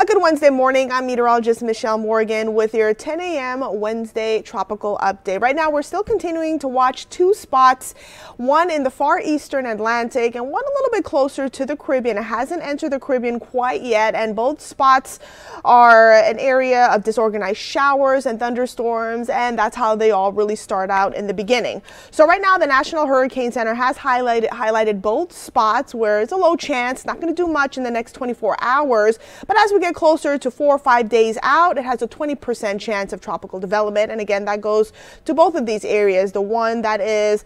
A good Wednesday morning. I'm meteorologist Michelle Morgan with your 10 a.m. Wednesday tropical update. Right now, we're still continuing to watch two spots, one in the far eastern Atlantic and one a little bit closer to the Caribbean. It hasn't entered the Caribbean quite yet, and both spots are an area of disorganized showers and thunderstorms, and that's how they all really start out in the beginning. So right now, the National Hurricane Center has highlighted both spots where it's a low chance, not going to do much in the next 24 hours, but as we get closer to 4 or 5 days out, it has a 20% chance of tropical development. And again, that goes to both of these areas, the one that is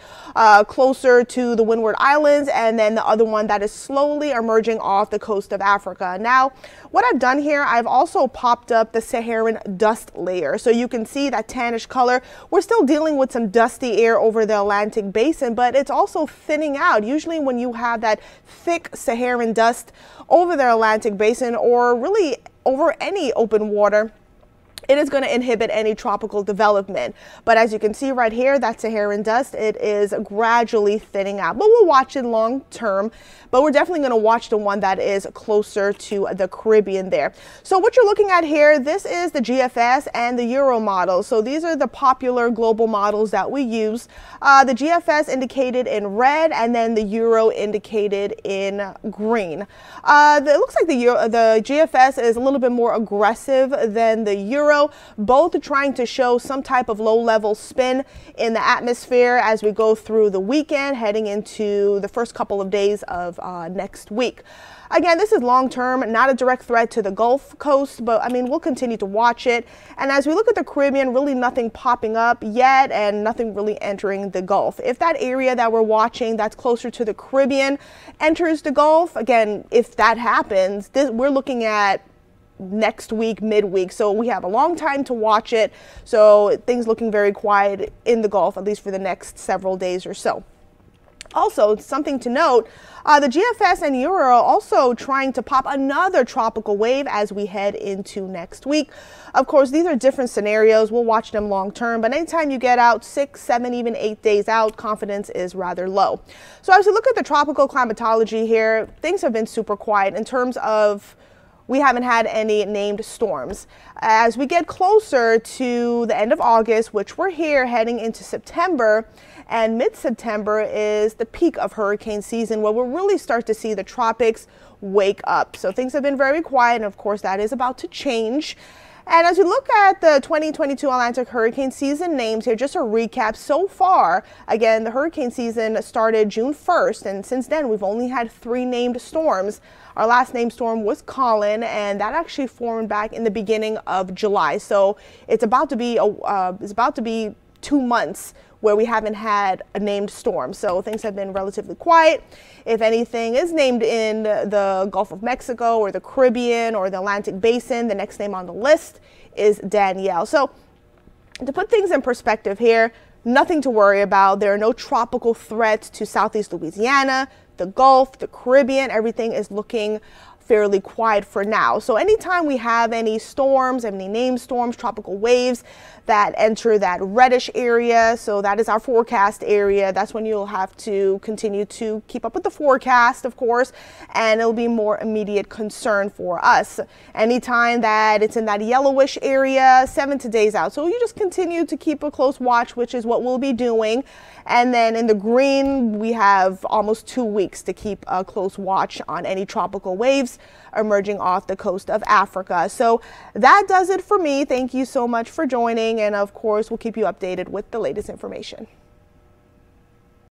closer to the Windward Islands, and then the other one that is slowly emerging off the coast of Africa. Now, what I've done here, I've also popped up the Saharan dust layer. So you can see that tannish color. We're still dealing with some dusty air over the Atlantic basin, but it's also thinning out. Usually when you have that thick Saharan dust over the Atlantic basin, or really over any open water, it is going to inhibit any tropical development. But as you can see right here, that Saharan dust, it is gradually thinning out. But we'll watch it long term. But we're definitely going to watch the one that is closer to the Caribbean there. So what you're looking at here, this is the GFS and the Euro model. So these are the popular global models that we use. The GFS indicated in red, and then the Euro indicated in green. It looks like the GFS is a little bit more aggressive than the Euro, both trying to show some type of low-level spin in the atmosphere as we go through the weekend, heading into the first couple of days of next week. Again, this is long-term, not a direct threat to the Gulf Coast, but I mean, we'll continue to watch it. And as we look at the Caribbean, really nothing popping up yet and nothing really entering the Gulf. If that area that we're watching that's closer to the Caribbean enters the Gulf, again, if that happens, we're looking at next week, midweek. So we have a long time to watch it. So things looking very quiet in the Gulf, at least for the next several days or so. Also, something to note, the GFS and Euro are also trying to pop another tropical wave as we head into next week. Of course, these are different scenarios. We'll watch them long term, but anytime you get out 6, 7, even 8 days out, confidence is rather low. So as we look at the tropical climatology here, things have been super quiet in terms of we haven't had any named storms. As we get closer to the end of August, which we're here heading into September, and mid-September is the peak of hurricane season, where we'll really start to see the tropics wake up. So things have been very quiet, and of course that is about to change. And as we look at the 2022 Atlantic hurricane season names here, just a recap so far, again, the hurricane season started June 1st, and since then we've only had 3 named storms. Our last named storm was Colin, and that actually formed back in the beginning of July. So it's about to be 2 months where we haven't had a named storm. So things have been relatively quiet. If anything is named in the Gulf of Mexico or the Caribbean or the Atlantic Basin, the next name on the list is Danielle. So to put things in perspective here, nothing to worry about. There are no tropical threats to Southeast Louisiana, the Gulf, the Caribbean. Everything is looking fairly quiet for now. So anytime we have any storms, any named storms, tropical waves that enter that reddish area, so that is our forecast area, that's when you'll have to continue to keep up with the forecast, of course, and it'll be more immediate concern for us. Anytime that it's in that yellowish area, 7 days out. So you just continue to keep a close watch, which is what we'll be doing. And then in the green, we have almost 2 weeks to keep a close watch on any tropical waves emerging off the coast of Africa. So that does it for me. Thank you so much for joining. And of course, we'll keep you updated with the latest information.